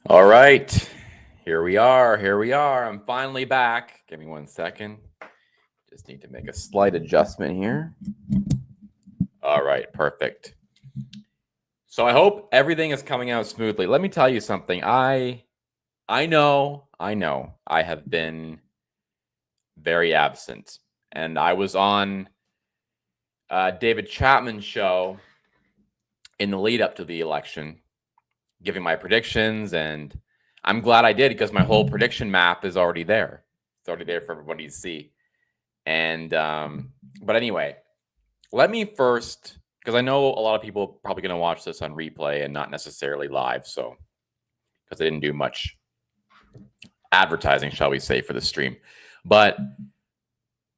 All right, here we are. Here we are. I'm finally back. Give me 1 second. Just need to make a slight adjustment here. All right, perfect. So I hope everything is coming out smoothly. Let me tell you something. I know I have been very absent, and I was on David Chapman's show in the lead up to the election, giving my predictions, and I'm glad I did because my whole prediction map is already there. It's already there for everybody to see. And but anyway, let me first, because I know a lot of people are probably going to watch this on replay and not necessarily live, so because I didn't do much advertising, shall we say, for the stream. But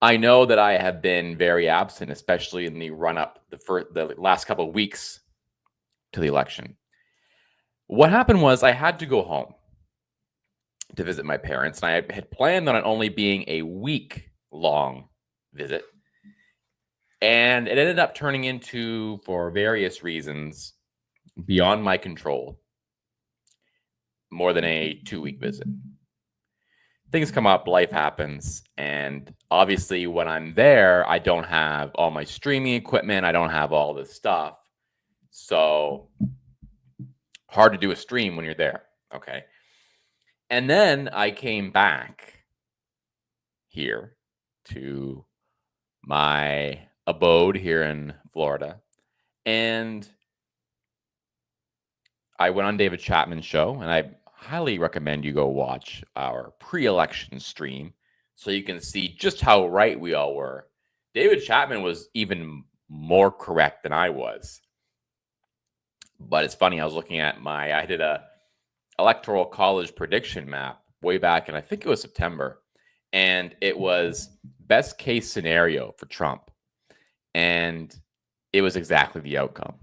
I know that I have been very absent, especially in the run up the last couple of weeks to the election. What happened was I had to go home to visit my parents, and I had planned on it only being a week-long visit. And it ended up turning into, for various reasons beyond my control, more than a 2-week visit. Things come up, life happens, and obviously when I'm there, I don't have all my streaming equipment, I don't have all this stuff. So hard to do a stream when you're there, okay? And then I came back here to my abode here in Florida, and I went on David Chapman's show, and I highly recommend you go watch our pre-election stream so you can see just how right we all were. David Chapman was even more correct than I was. But it's funny, I was looking at I did a electoral college prediction map way back, and I think it was September, and it was best case scenario for Trump. And it was exactly the outcome.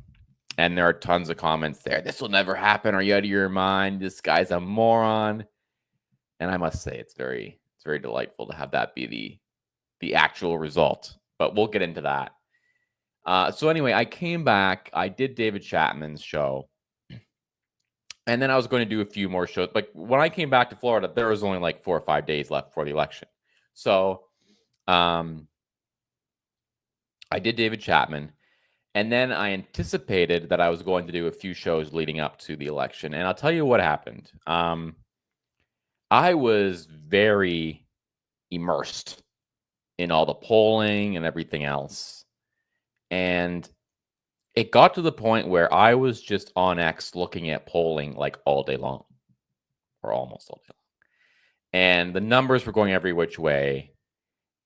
And there are tons of comments there. This will never happen. Are you out of your mind? This guy's a moron. And I must say, it's very delightful to have that be the actual result. But we'll get into that. So anyway, I came back. I did David Chapman's show. And then I was going to do a few more shows. Like when I came back to Florida, there was only like 4 or 5 days left before the election. So I did David Chapman. And then I anticipated that I was going to do a few shows leading up to the election. And I'll tell you what happened. I was very immersed in all the polling and everything else. And it got to the point where I was just on X looking at polling like all day long, or almost all day long. And the numbers were going every which way.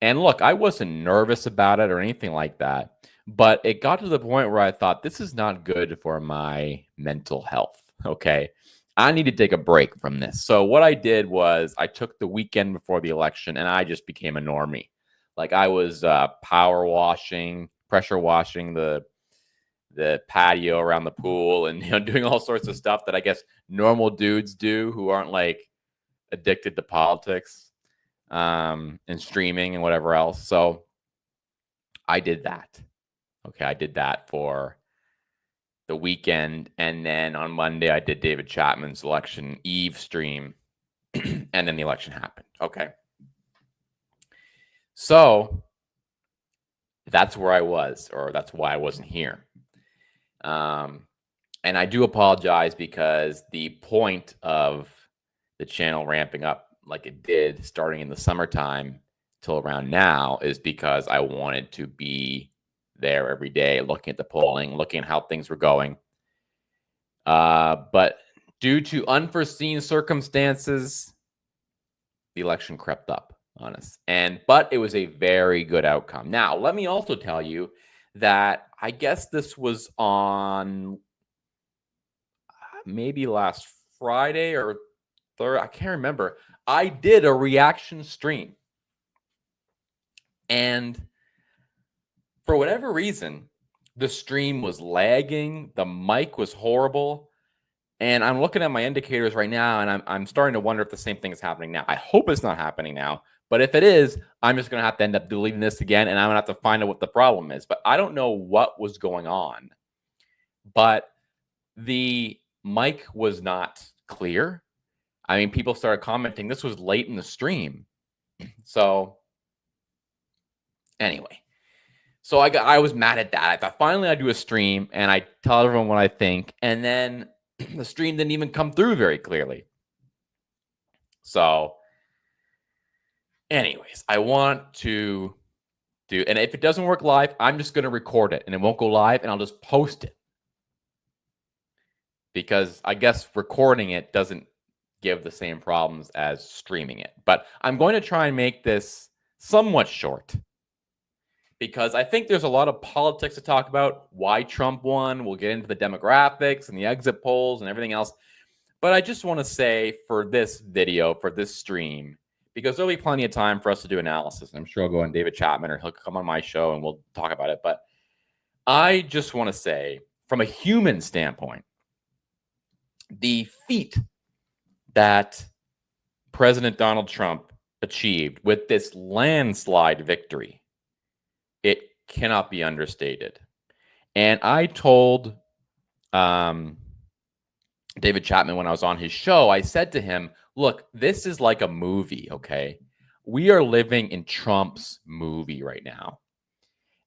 And look, I wasn't nervous about it or anything like that. But it got to the point where I thought, this is not good for my mental health, okay? I need to take a break from this. So what I did was I took the weekend before the election, and I just became a normie. Like I was power washing, pressure washing the patio around the pool, and doing all sorts of stuff that I guess normal dudes do who aren't like addicted to politics and streaming and whatever else. So I did that. Okay, I did that for the weekend, and then on Monday I did David Chapman's election eve stream, and then the election happened. Okay, so that's where I was, or that's why I wasn't here. And I do apologize because the point of the channel ramping up like it did starting in the summertime till around now is because I wanted to be there every day, looking at the polling, looking at how things were going. But due to unforeseen circumstances, the election crept up on us. But it was a very good outcome. Now, let me also tell you that I guess this was on maybe last Friday or third, I can't remember. I did a reaction stream. And for whatever reason, the stream was lagging, the mic was horrible, and I'm looking at my indicators right now, and I'm starting to wonder if the same thing is happening now. I hope it's not happening now, but if it is, I'm just going to have to end up deleting this again, and I'm going to have to find out what the problem is. But I don't know what was going on, but the mic was not clear. I mean, people started commenting. This was late in the stream. So anyway, so I was mad at that. I thought finally I'd do a stream and I tell everyone what I think. And then the stream didn't even come through very clearly. So anyways, I want to do, and if it doesn't work live, I'm just going to record it and it won't go live and I'll just post it. Because I guess recording it doesn't give the same problems as streaming it. But I'm going to try and make this somewhat short because I think there's a lot of politics to talk about. Why Trump won. We'll get into the demographics and the exit polls and everything else. But I just want to say for this video, for this stream, because there'll be plenty of time for us to do analysis. And I'm sure I'll go on David Chapman or he'll come on my show and we'll talk about it. But I just want to say, from a human standpoint, the feat that President Donald Trump achieved with this landslide victory, it cannot be understated. And I told David Chapman when I was on his show, I said to him, look, this is like a movie, okay? We are living in Trump's movie right now.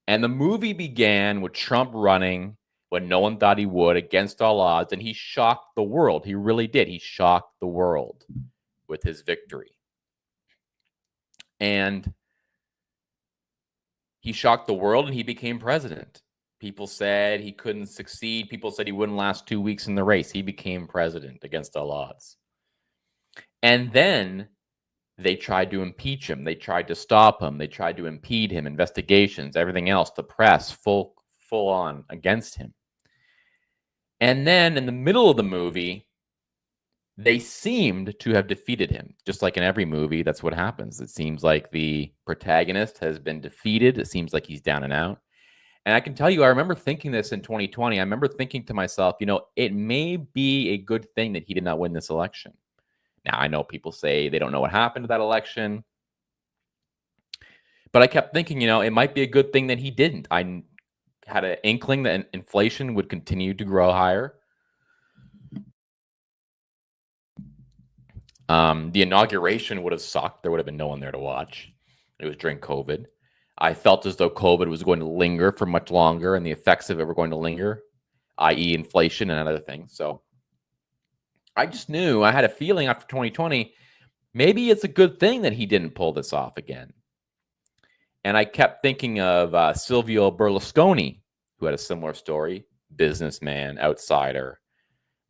And the movie began with Trump running when no one thought he would against all odds, and he shocked the world. He really did. He shocked the world with his victory. And he shocked the world and he became president. People said he couldn't succeed. People said he wouldn't last 2 weeks in the race. He became president against all odds. And then they tried to impeach him. They tried to stop him. They tried to impede him, investigations, everything else, the press, full on against him. And then in the middle of the movie, they seemed to have defeated him. Just like in every movie, that's what happens. It seems like the protagonist has been defeated. It seems like he's down and out. And I can tell you, I remember thinking this in 2020. I remember thinking to myself, you know, it may be a good thing that he did not win this election. Now, I know people say they don't know what happened to that election. But I kept thinking, you know, it might be a good thing that he didn't. I had an inkling that inflation would continue to grow higher. The inauguration would have sucked. There would have been no one there to watch. It was during COVID. I felt as though COVID was going to linger for much longer and the effects of it were going to linger, i.e. inflation and other things. So I just knew, I had a feeling after 2020, maybe it's a good thing that he didn't pull this off again. And I kept thinking of Silvio Berlusconi, who had a similar story, businessman, outsider,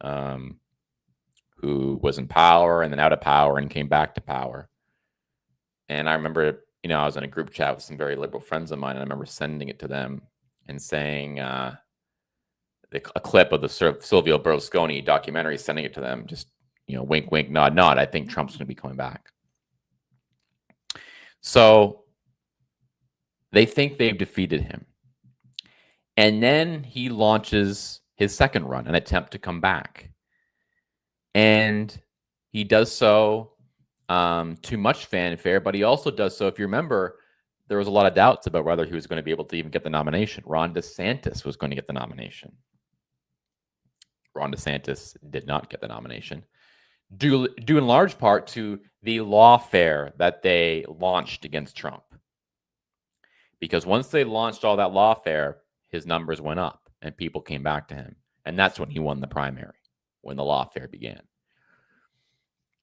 who was in power and then out of power and came back to power. And I remember, you know, I was in a group chat with some very liberal friends of mine, and I remember sending it to them and saying a clip of the Silvio Berlusconi documentary, sending it to them, just, you know, wink, wink, nod, nod. I think Trump's going to be coming back. So they think they've defeated him. And then he launches his second run, an attempt to come back. And he does so to much fanfare, but he also does so, if you remember, there was a lot of doubts about whether he was going to be able to even get the nomination. Ron DeSantis was going to get the nomination. Ron DeSantis did not get the nomination, due in large part to the lawfare that they launched against Trump. Because once they launched all that lawfare, his numbers went up and people came back to him. And that's when he won the primary, when the lawfare began.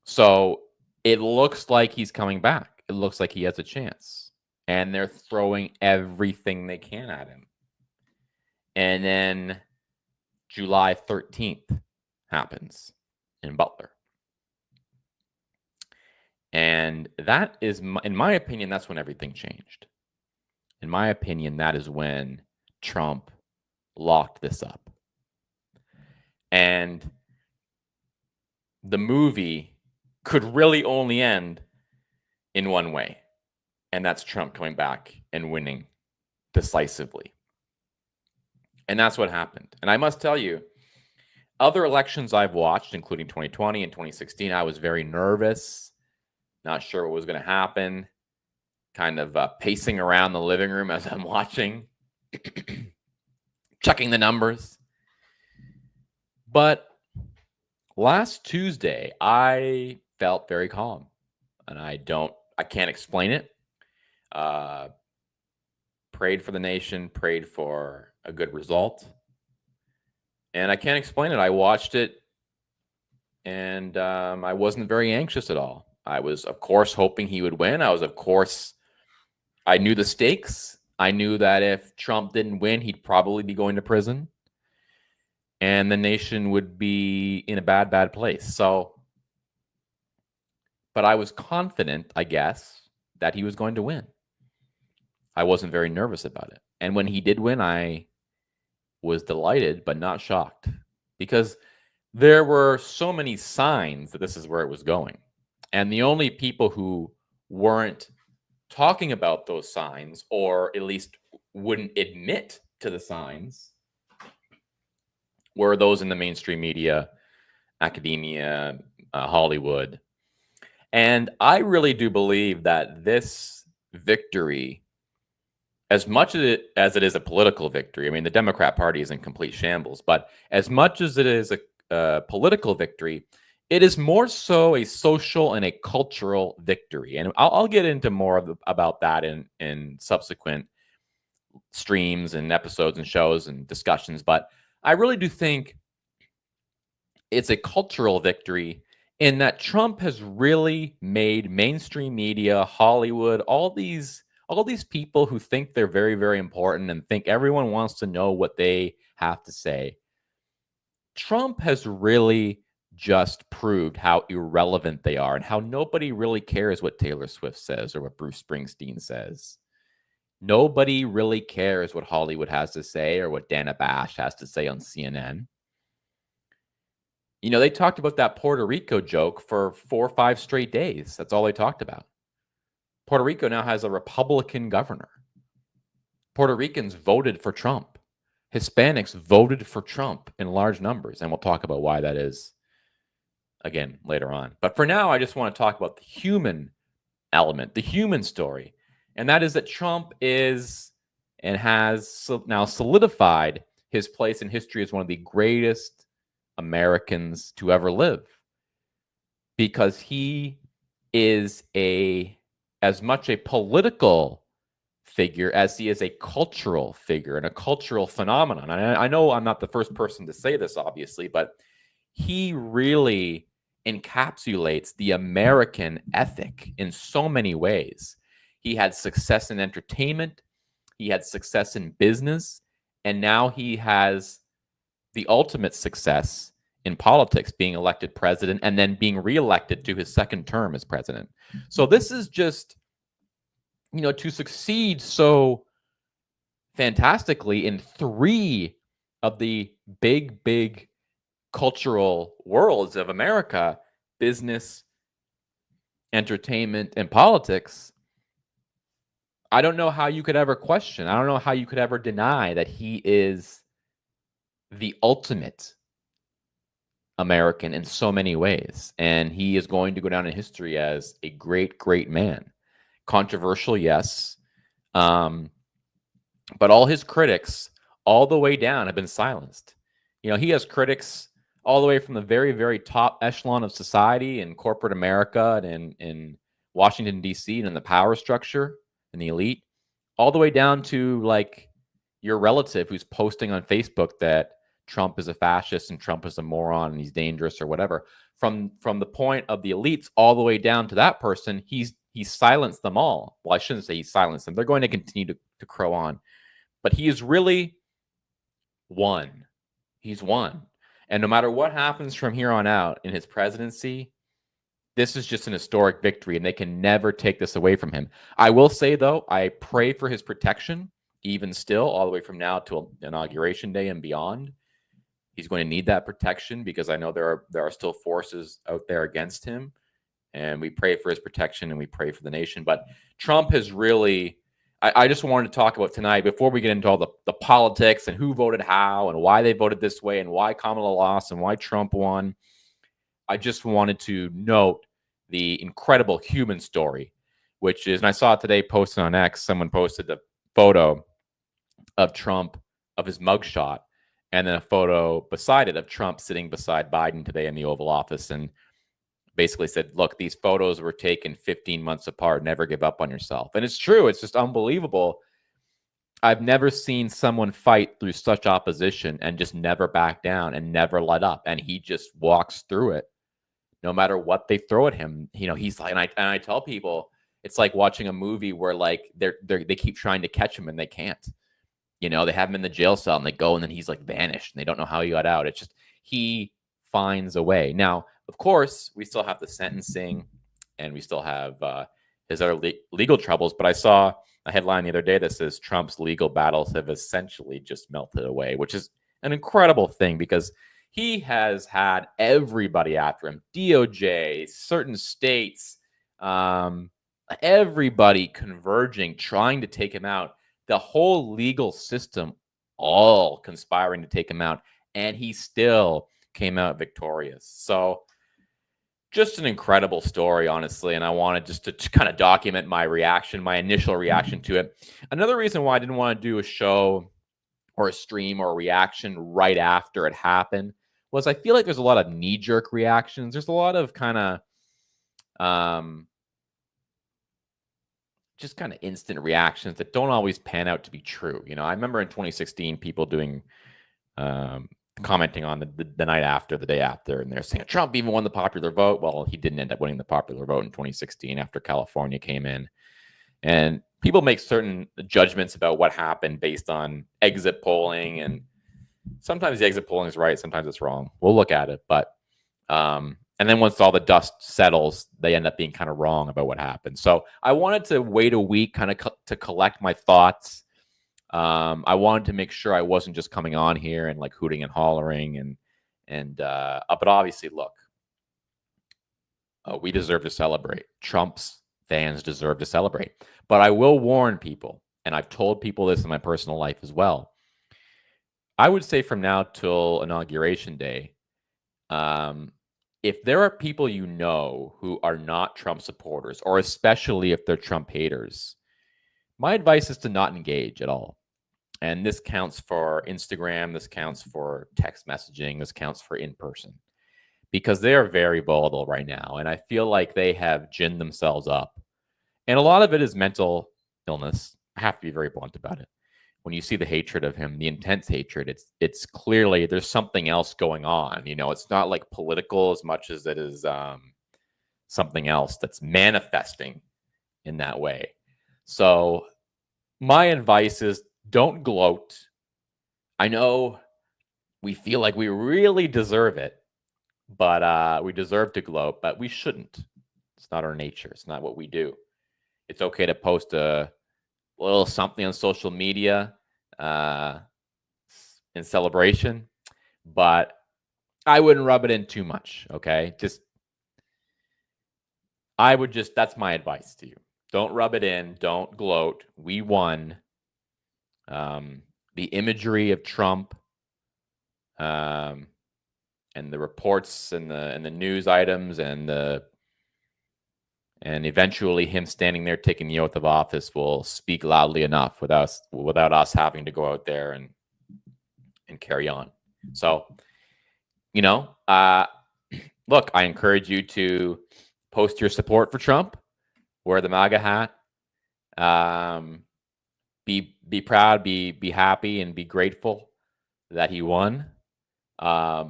So it looks like he's coming back. It looks like he has a chance. And they're throwing everything they can at him. And then July 13th happens in Butler. And that is, in my opinion, that's when everything changed. In my opinion, that is when Trump locked this up. And the movie could really only end in one way. And that's Trump coming back and winning decisively. And that's what happened. And I must tell you, other elections I've watched, including 2020 and 2016, I was very nervous, not sure what was going to happen, kind of pacing around the living room as I'm watching, checking the numbers. But Last Tuesday, I felt very calm, and I can't explain it. Uh, Prayed for the nation, prayed for a good result, and I can't explain it. I watched it, and I wasn't very anxious at all. I was, of course, hoping he would win. I knew the stakes. I knew that if Trump didn't win, he'd probably be going to prison, and the nation would be in a bad, bad place. But I was confident, I guess, that he was going to win. I wasn't very nervous about it. And when he did win, I was delighted, but not shocked, because there were so many signs that this is where it was going. And the only people who weren't talking about those signs, or at least wouldn't admit to the signs, were those in the mainstream media, academia, Hollywood. And I really do believe that this victory, as much as it is a political victory, I mean, the Democrat Party is in complete shambles, but as much as it is a political victory, it is more so a social and a cultural victory. And I'll get into more about that in subsequent streams and episodes and shows and discussions. But I really do think it's a cultural victory in that Trump has really made mainstream media, Hollywood, all these people who think they're very, very important and think everyone wants to know what they have to say. Trump has really just proved how irrelevant they are and how nobody really cares what Taylor Swift says or what Bruce Springsteen says. Nobody really cares what Hollywood has to say or what Dana Bash has to say on CNN. You know, they talked about that Puerto Rico joke for 4 or 5 straight days. That's all they talked about. Puerto Rico now has a Republican governor. Puerto Ricans voted for Trump. Hispanics voted for Trump in large numbers, and we'll talk about why that is again later on. But for now, I just want to talk about the human element, the human story, and that is that Trump is and has now solidified his place in history as one of the greatest Americans to ever live, because he is as much a political figure as he is a cultural figure and a cultural phenomenon. And I know I'm not the first person to say this, obviously, but he really encapsulates the American ethic in so many ways. He had success in entertainment, he had success in business, and now he has the ultimate success in politics, being elected president and then being reelected to his second term as president. So this is just, you know, to succeed so fantastically in 3 of the big cultural worlds of America, business, entertainment, and politics. I don't know how you could ever question. I don't know how you could ever deny that he is the ultimate American in so many ways. And he is going to go down in history as a great, great man. Controversial, yes. But all his critics, all the way down, have been silenced. You know, he has critics all the way from the very, very top echelon of society in corporate America and in Washington, D.C., and in the power structure and the elite, all the way down to like your relative who's posting on Facebook that Trump is a fascist and Trump is a moron and he's dangerous or whatever. From the point of the elites all the way down to that person, he's silenced them all. Well, I shouldn't say he silenced them. They're going to continue to crow on. But he is really won. He's won. And no matter what happens from here on out in his presidency, this is just an historic victory, and they can never take this away from him. I will say, though, I pray for his protection, even still, all the way from now to Inauguration Day and beyond. He's going to need that protection because I know there are still forces out there against him, and we pray for his protection and we pray for the nation. But Trump has really, I just wanted to talk about tonight, before we get into all the politics and who voted how and why they voted this way and why Kamala lost and why Trump won. I just wanted to note the incredible human story, which is, and I saw it today posted on X, someone posted a photo of Trump, of his mugshot, and then a photo beside it of Trump sitting beside Biden today in the Oval Office, and basically said, look, these photos were taken 15 months apart. Never give up on yourself. And it's true. It's just unbelievable. I've never seen someone fight through such opposition and just never back down and never let up. And he just walks through it no matter what they throw at him. You know, he's like, and I tell people, it's like watching a movie where like they keep trying to catch him and they can't. You know, they have him in the jail cell and they go and then he's like vanished and they don't know how he got out. It's just he finds a way. Now, of course, we still have the sentencing and we still have his other legal troubles. But I saw a headline the other day that says Trump's legal battles have essentially just melted away, which is an incredible thing because he has had everybody after him, DOJ, certain states, everybody converging, trying to take him out. The whole legal system all conspiring to take him out, and he still came out victorious. So just an incredible story, honestly, and I wanted just to kind of document my reaction, my initial reaction to it. Another reason why I didn't want to do a show or a stream or a reaction right after it happened was I feel like there's a lot of knee-jerk reactions. There's a lot of kind of just kind of instant reactions that don't always pan out to be true. You know, I remember in 2016, people doing, commenting on the night after, the day after, and they're saying Trump even won the popular vote. Well, he didn't end up winning the popular vote in 2016 after California came in. And people make certain judgments about what happened based on exit polling. And sometimes the exit polling is right. Sometimes it's wrong. We'll look at it. But, and then once all the dust settles, they end up being kind of wrong about what happened. So I wanted to wait a week kind of to collect my thoughts. I wanted to make sure I wasn't just coming on here and like hooting and hollering but obviously, look, we deserve to celebrate. Trump's fans deserve to celebrate. But I will warn people, and I've told people this in my personal life as well. I would say from now till Inauguration Day, if there are people you know who are not Trump supporters, or especially if they're Trump haters, my advice is to not engage at all. And this counts for Instagram, this counts for text messaging, this counts for in-person. Because they are very volatile right now. And I feel like they have ginned themselves up. And a lot of it is mental illness. I have to be very blunt about it. When you see the hatred of him, the intense hatred, it's clearly there's something else going on. You know, it's not like political as much as it is something else that's manifesting in that way. So my advice is don't gloat. I know we feel like we really deserve it, but we deserve to gloat, but we shouldn't. It's not our nature. It's not what we do. It's okay to post a little something on social media in celebration, but I wouldn't rub it in too much. Okay. That's my advice to you. Don't rub it in. Don't gloat. We won. The imagery of Trump, and the reports and the news items and eventually him standing there taking the oath of office will speak loudly enough without us having to go out there and carry on. So, you know, look, I encourage you to post your support for Trump, wear the MAGA hat, be proud, be happy, and be grateful that he won.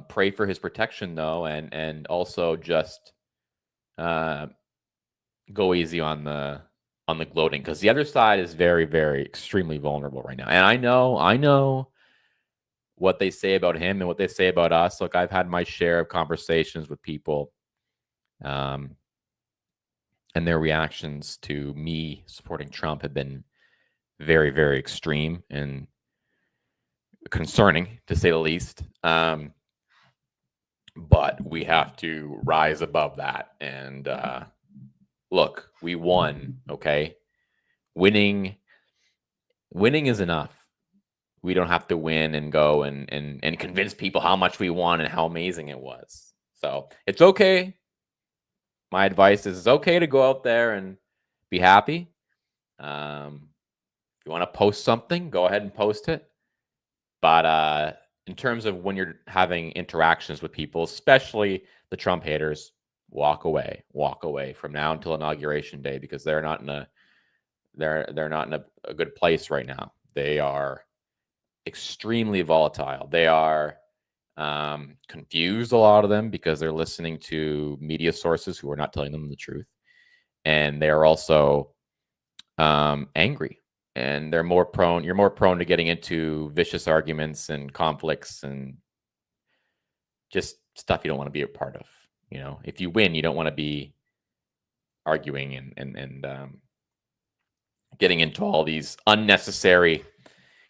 Pray for his protection though, and also just go easy on the gloating, because the other side is very, very extremely vulnerable right now. And I know what they say about him and what they say about us. Look, I've had my share of conversations with people, and their reactions to me supporting Trump have been very, very extreme and concerning, to say the least. But we have to rise above that. And look, we won. Okay, winning is enough. We don't have to win and go and convince people how much we won and how amazing it was. So it's okay. My advice is it's okay to go out there and be happy. If you want to post something, go ahead and post it. But in terms of when you're having interactions with people, especially the Trump haters, walk away from now until inauguration day, because they're not in a good place right now. They are extremely volatile. They are confused, a lot of them, because they're listening to media sources who are not telling them the truth, and they are also angry, and you're more prone to getting into vicious arguments and conflicts and just stuff you don't want to be a part of. If you win, you don't want to be arguing and getting into all these unnecessary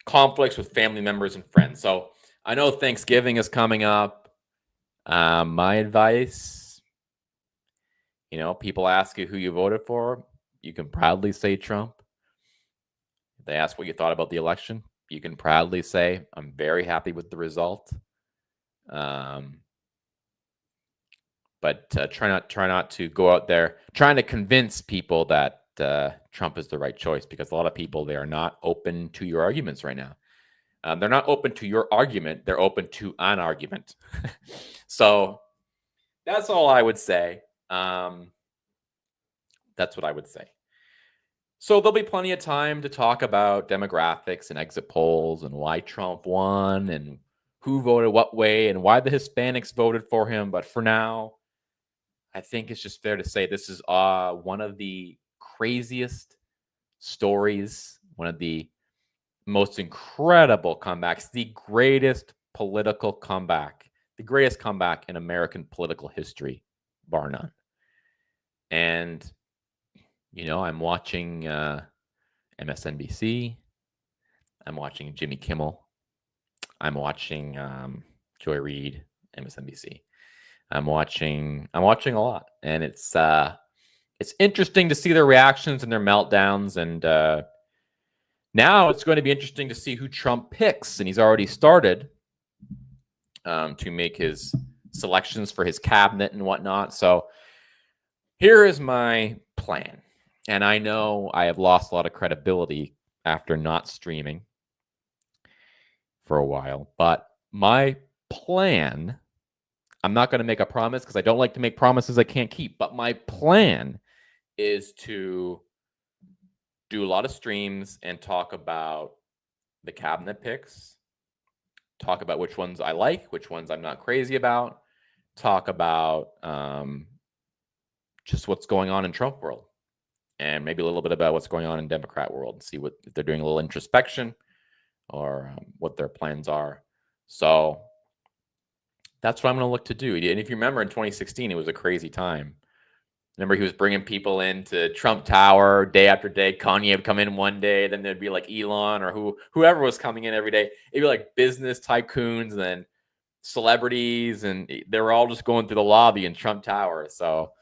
conflicts with family members and friends. So I know Thanksgiving is coming up. My advice, people ask you who you voted for, you can proudly say Trump. If they ask what you thought about the election, you can proudly say, I'm very happy with the result. But try not to go out there trying to convince people that Trump is the right choice, because a lot of people, they are not open to your arguments right now. They're not open to your argument. They're open to an argument. So that's all I would say. That's what I would say. So there'll be plenty of time to talk about demographics and exit polls and why Trump won and who voted what way and why the Hispanics voted for him. But for now, I think it's just fair to say this is one of the craziest stories, one of the most incredible comebacks, the greatest political comeback, the greatest comeback in American political history, bar none. And, I'm watching MSNBC. I'm watching Jimmy Kimmel. I'm watching Joy Reid, MSNBC. I'm watching a lot, and it's interesting to see their reactions and their meltdowns. And now it's going to be interesting to see who Trump picks, and he's already started to make his selections for his cabinet and whatnot. So here is my plan, and I know I have lost a lot of credibility after not streaming for a while, but my plan, I'm not going to make a promise because I don't like to make promises I can't keep, but my plan is to do a lot of streams and talk about the cabinet picks, talk about which ones I like, which ones I'm not crazy about, talk about just what's going on in Trump world, and maybe a little bit about what's going on in Democrat world, and see if they're doing a little introspection or what their plans are. So that's what I'm going to look to do. And if you remember, in 2016, it was a crazy time. Remember, he was bringing people into Trump Tower day after day. Kanye would come in one day, then there'd be like Elon or whoever was coming in every day. It'd be like business tycoons and then celebrities, and they were all just going through the lobby in Trump Tower. So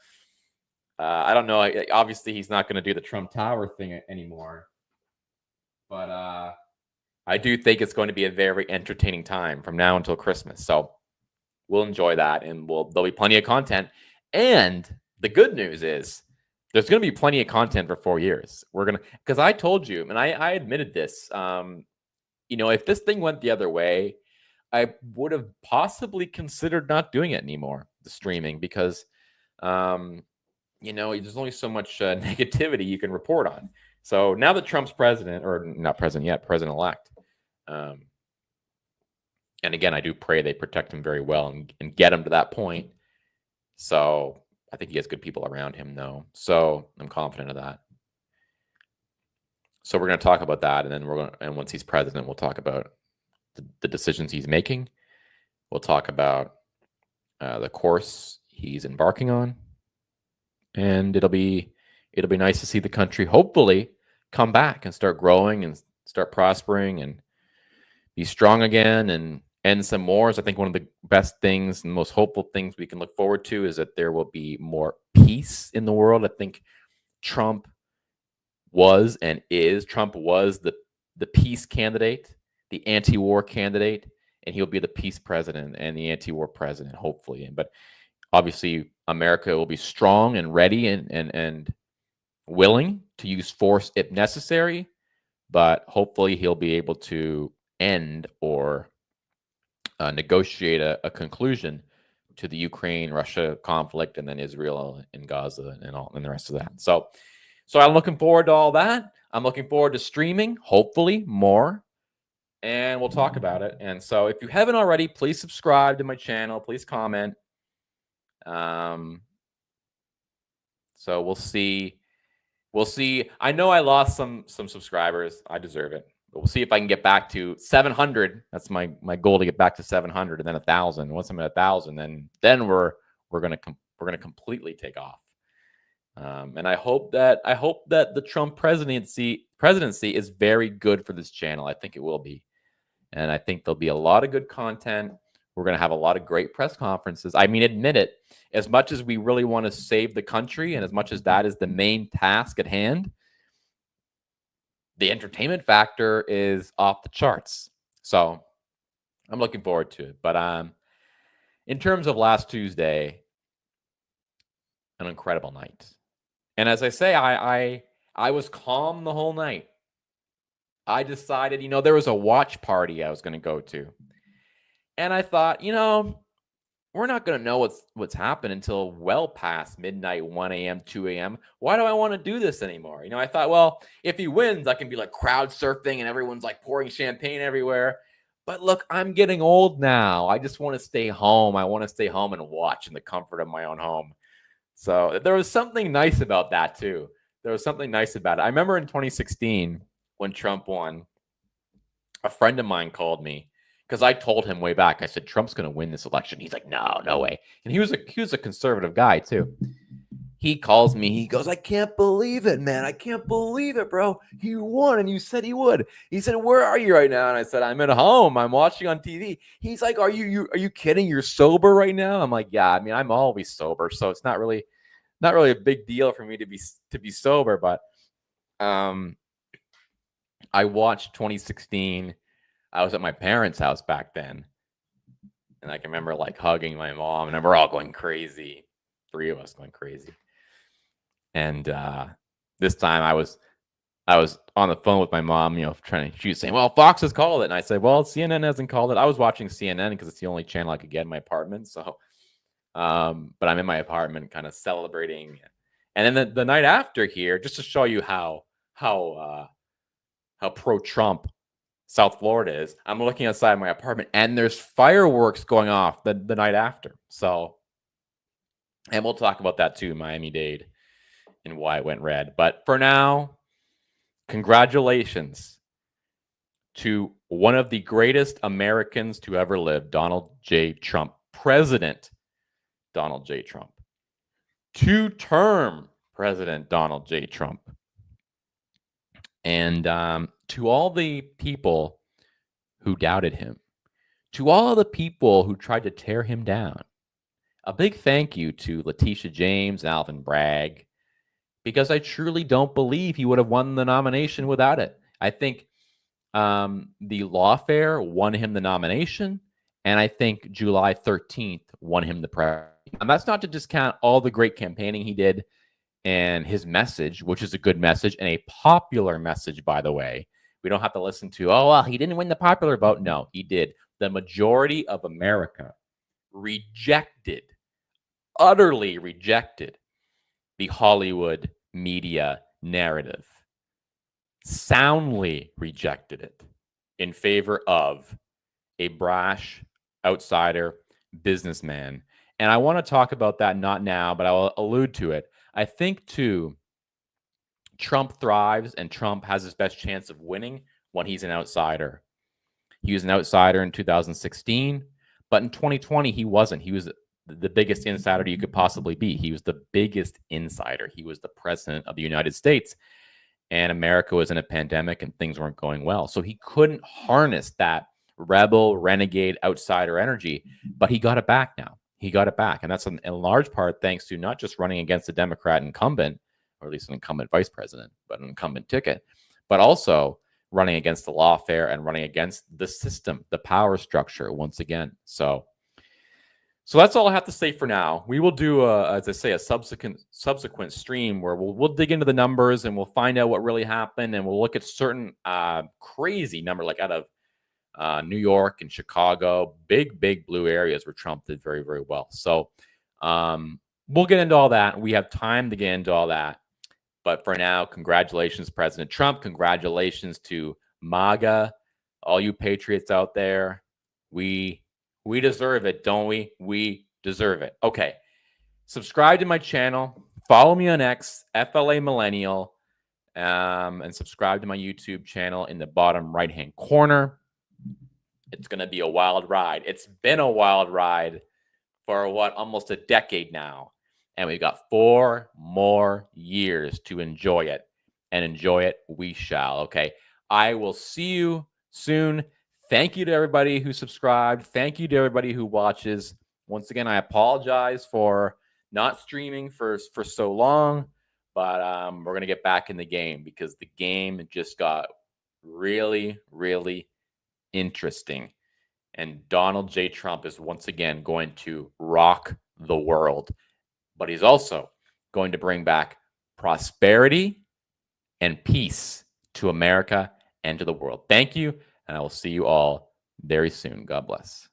I don't know. Obviously, he's not going to do the Trump Tower thing anymore. But I do think it's going to be a very entertaining time from now until Christmas. So we'll enjoy that, and there'll be plenty of content. And the good news is there's going to be plenty of content for 4 years. Because I told you, and I admitted this, if this thing went the other way, I would have possibly considered not doing it anymore, the streaming, because, there's only so much negativity you can report on. So now that Trump's president, or not president yet, president-elect, and again, I do pray they protect him very well and get him to that point. So I think he has good people around him, though. So I'm confident of that. So we're going to talk about that, and then and once he's president, we'll talk about the decisions he's making. We'll talk about the course he's embarking on, and it'll be nice to see the country hopefully come back and start growing and start prospering and be strong again and end some wars. I think one of the best things and most hopeful things we can look forward to is that there will be more peace in the world. I think Trump was and is. Trump was the peace candidate, the anti-war candidate, and he'll be the peace president and the anti-war president, hopefully. But obviously, America will be strong and ready and willing to use force if necessary. But hopefully, he'll be able to end or negotiate a conclusion to the Ukraine-Russia conflict, and then Israel and Gaza and the rest of that. So I'm looking forward to all that. I'm looking forward to streaming, hopefully more, and we'll talk about it. And so if you haven't already, please subscribe to my channel. Please comment. So we'll see. We'll see. I know I lost some subscribers. I deserve it. But we'll see if I can get back to 700. That's my goal, to get back to 700 and then 1,000. Once I'm at 1,000, then we're gonna completely take off. And I hope that the Trump presidency is very good for this channel. I think it will be, and I think there'll be a lot of good content. We're going to have a lot of great press conferences. I mean, admit it, as much as we really want to save the country and as much as that is the main task at hand, the entertainment factor is off the charts. So I'm looking forward to it. But in terms of last Tuesday, an incredible night. And as I say, I was calm the whole night. I decided, there was a watch party I was going to go to. And I thought, we're not going to know what's happened until well past midnight, 1 a.m., 2 a.m. Why do I want to do this anymore? I thought, well, if he wins, I can be like crowd surfing and everyone's like pouring champagne everywhere. But look, I'm getting old now. I just want to stay home. I want to stay home and watch in the comfort of my own home. So there was something nice about that, too. There was something nice about it. I remember in 2016 when Trump won, a friend of mine called me. Because I told him way back, I said, Trump's going to win this election. He's like, no way. And he was a conservative guy, too. He calls me. He goes, I can't believe it, man. I can't believe it, bro. He won, and you said he would. He said, where are you right now? And I said, I'm at home. I'm watching on TV. He's like, are you kidding? You're sober right now? I'm like, yeah. I mean, I'm always sober, so it's not really a big deal for me to be sober. But I watched 2016. I was at my parents' house back then, and I can remember like hugging my mom, and we're all going crazy, 3 of us going crazy. And this time I was on the phone with my mom, she was saying, well, Fox has called it. And I said, well, CNN hasn't called it. I was watching CNN because it's the only channel I could get in my apartment. So, but I'm in my apartment kind of celebrating. And then the night after here, just to show you how pro-Trump South Florida is, I'm looking outside my apartment and there's fireworks going off the night after. So, and we'll talk about that too, Miami-Dade, and why it went red. But for now, congratulations to one of the greatest Americans to ever live, Donald J. Trump, President Donald J. Trump, 2-term President Donald J. Trump. And to all the people who doubted him, to all the people who tried to tear him down, a big thank you to Letitia James and Alvin Bragg, because I truly don't believe he would have won the nomination without it. I think the lawfare won him the nomination, and I think July 13th won him the presidency. And that's not to discount all the great campaigning he did and his message, which is a good message and a popular message, by the way. We don't have to listen to, oh, well, he didn't win the popular vote. No, he did. The majority of America utterly rejected the Hollywood media narrative, soundly rejected it in favor of a brash outsider businessman. And I want to talk about that, not now, but I will allude to it. I think, too, Trump thrives and Trump has his best chance of winning when he's an outsider. He was an outsider in 2016, but in 2020, he wasn't. He was the biggest insider you could possibly be. He was the biggest insider. He was the president of the United States, and America was in a pandemic and things weren't going well. So he couldn't harness that rebel, renegade, outsider energy, but he got it back now. He got it back. And that's in large part thanks to not just running against a Democrat incumbent, or at least an incumbent vice president, but an incumbent ticket, but also running against the lawfare and running against the system, the power structure once again. So that's all I have to say for now. We will do, as I say, a subsequent stream where we'll dig into the numbers and we'll find out what really happened, and we'll look at certain crazy number, like out of New York and Chicago, big blue areas where Trump did very, very well. So we'll get into all that. We have time to get into all that. But for now, congratulations, President Trump. Congratulations to MAGA, all you patriots out there. We deserve it, don't we? We deserve it. Okay. Subscribe to my channel. Follow me on X, FLA Millennial, and subscribe to my YouTube channel in the bottom right-hand corner. It's going to be a wild ride. It's been a wild ride for almost a decade now. And we've got 4 more years to enjoy it. And enjoy it we shall. Okay. I will see you soon. Thank you to everybody who subscribed. Thank you to everybody who watches. Once again, I apologize for not streaming for so long. But we're going to get back in the game because the game just got really, really interesting. And Donald J. Trump is once again going to rock the world. But he's also going to bring back prosperity and peace to America and to the world. Thank you, and I will see you all very soon. God bless.